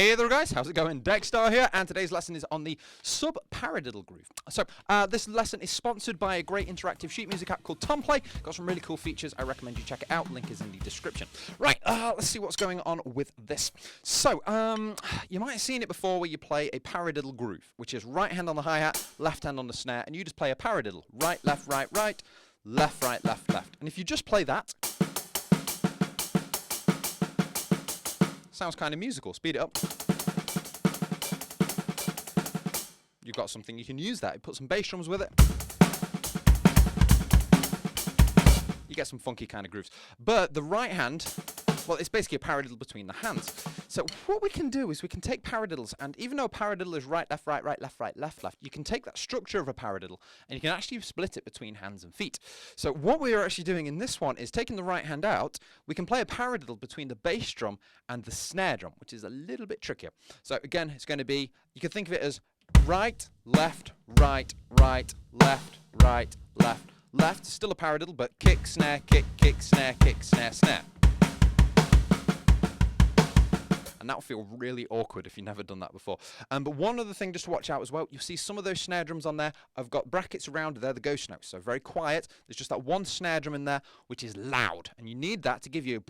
Hey there guys, how's it going? Dexter here, and today's lesson is on the Sub-Paradiddle groove. So, this lesson is sponsored by a great interactive sheet music app called Tomplay. Got some really cool features, I recommend you check it out, link is in the description. Right, let's see what's going on with this. So, you might have seen it before where you play a paradiddle groove, which is right hand on the hi-hat, left hand on the snare, and you just play a paradiddle. Right, left, right, left, right, left, left. And if you just play that, sounds kind of musical. Speed it up. You've got something you can use that. You put some bass drums with it. You get some funky kind of grooves. But the right hand, well, it's basically a paradiddle between the hands. So what we can do is we can take paradiddles, and even though a paradiddle is right, left, left, left, you can take that structure of a paradiddle and you can actually split it between hands and feet. So what we are actually doing in this one is taking the right hand out, we can play a paradiddle between the bass drum and the snare drum, which is a little bit trickier. So again, it's going to be, you can think of it as right, left, left, left, still a paradiddle, but kick, snare, kick, snare, snare. And that'll feel really awkward if you've never done that before. But one other thing just to watch out as well, you'll see some of those snare drums on there, I've got brackets around, they're the ghost notes, so very quiet. There's just that one snare drum in there, which is loud, and you need that to give you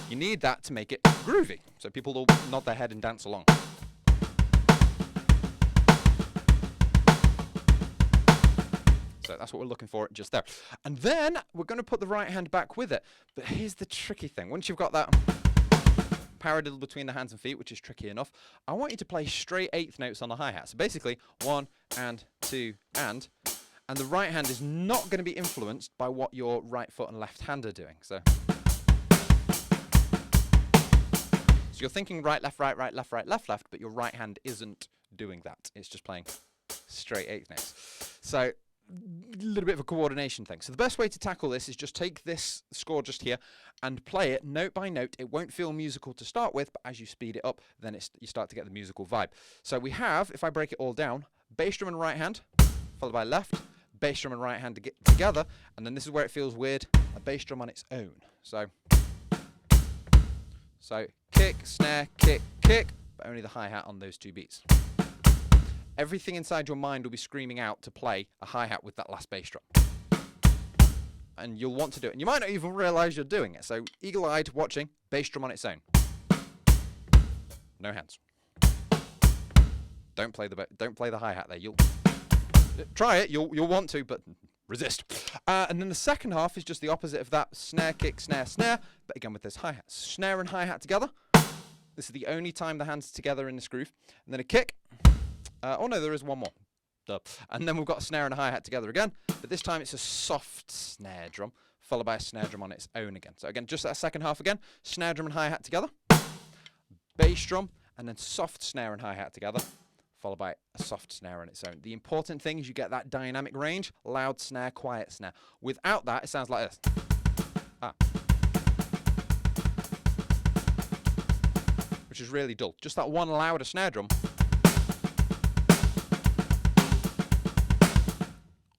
you need that to make it groovy, so people will nod their head and dance along. So that's what we're looking for just there. And then we're going to put the right hand back with it. But here's the tricky thing. Once you've got that paradiddle between the hands and feet, which is tricky enough, I want you to play straight eighth notes on the hi-hat. So basically, 1 and 2 and the right hand is not going to be influenced by what your right foot and left hand are doing. So you're thinking right, left, left, but your right hand isn't doing that. It's just playing straight eighth notes. So a little bit of a coordination thing. So the best way to tackle this is just take this score just here and play it note by note. It won't feel musical to start with, but as you speed it up, then you start to get the musical vibe. So we have, if I break it all down, bass drum and right hand, followed by left, bass drum and right hand to get together, and then this is where it feels weird, a bass drum on its own. So kick, snare, kick, but only the hi-hat on those two beats. Everything inside your mind will be screaming out to play a hi-hat with that last bass drum. And you'll want to do it. And you might not even realize you're doing it. So eagle-eyed watching, bass drum on its own. No hands. Don't play the hi-hat there. You'll try it, you'll want to, but resist. And then the second half is just the opposite of that. Snare, kick, snare, but again with this hi-hat. Snare and hi-hat together. This is the only time the hands are together in this groove. And then a kick. Oh no, there is one more. Duh. And then we've got a snare and a hi-hat together again, but this time it's a soft snare drum, followed by a snare drum on its own again. So again, just that second half again, snare drum and hi-hat together, bass drum, and then soft snare and hi-hat together, followed by a soft snare on its own. The important thing is you get that dynamic range, loud snare, quiet snare. Without that, it sounds like this. Which is really dull. Just that one louder snare drum,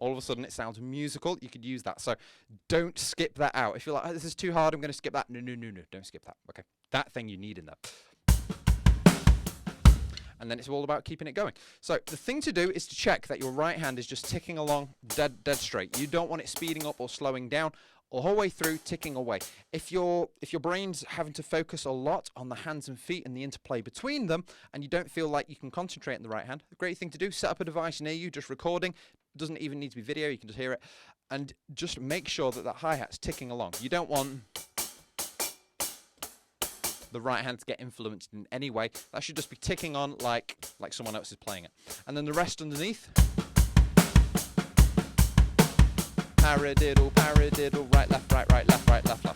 all of a sudden it sounds musical. You could use that. So don't skip that out. If you're like, oh, this is too hard, I'm going to skip that. No, don't skip that. Okay, that thing you need in there. And then it's all about keeping it going. So the thing to do is to check that your right hand is just ticking along dead straight. You don't want it speeding up or slowing down, or whole way through ticking away. If your brain's having to focus a lot on the hands and feet and the interplay between them, and you don't feel like you can concentrate on the right hand, the great thing to do, set up a device near you, just recording. Doesn't even need to be video, you can just hear it, and just make sure that hi-hat's ticking along. You don't want the right hand to get influenced in any way. That should just be ticking on like someone else is playing it. And then the rest underneath. Paradiddle, right, left, left.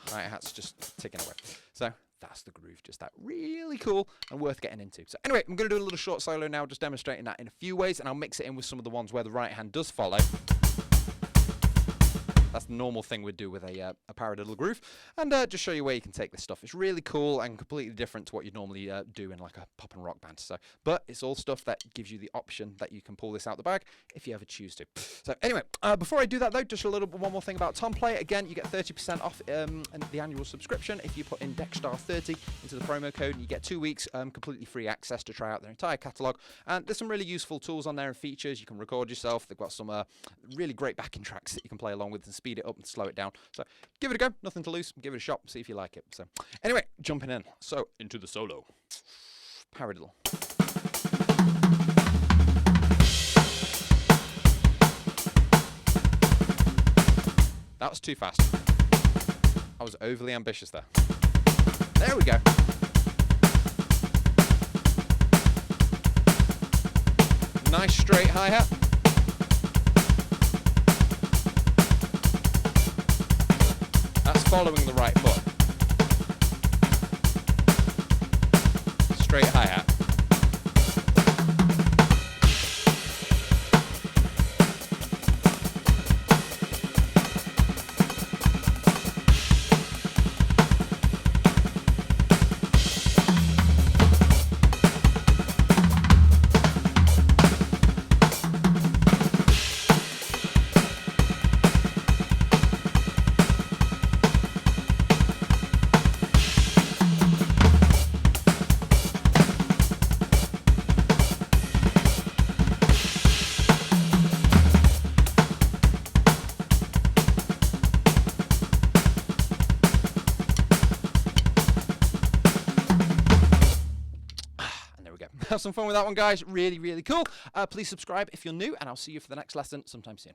Hi-hat's just ticking away. So that's the groove, just that really cool and worth getting into. So anyway, I'm going to do a little short solo now, just demonstrating that in a few ways, and I'll mix it in with some of the ones where the right hand does follow. That's the normal thing we'd do with a paradiddle groove. And just show you where you can take this stuff. It's really cool and completely different to what you'd normally do in like a pop and rock band. So, but it's all stuff that gives you the option that you can pull this out the bag if you ever choose to. So anyway, before I do that though, just one more thing about Tomplay. Again, you get 30% off the annual subscription if you put in DeckStar30 into the promo code, and you get 2 weeks completely free access to try out their entire catalogue. And there's some really useful tools on there and features. You can record yourself. They've got some really great backing tracks that you can play along with and speed it up and slow it down. So give it a go. Nothing to lose. Give it a shot. See if you like it. So anyway, jumping in. So into the solo. Paradiddle. That was too fast. I was overly ambitious there. There we go. Nice straight hi-hat. That's following the right foot. Straight hi-hat. Have some fun with that one, guys. Really, really cool. Please subscribe if you're new, and I'll see you for the next lesson sometime soon.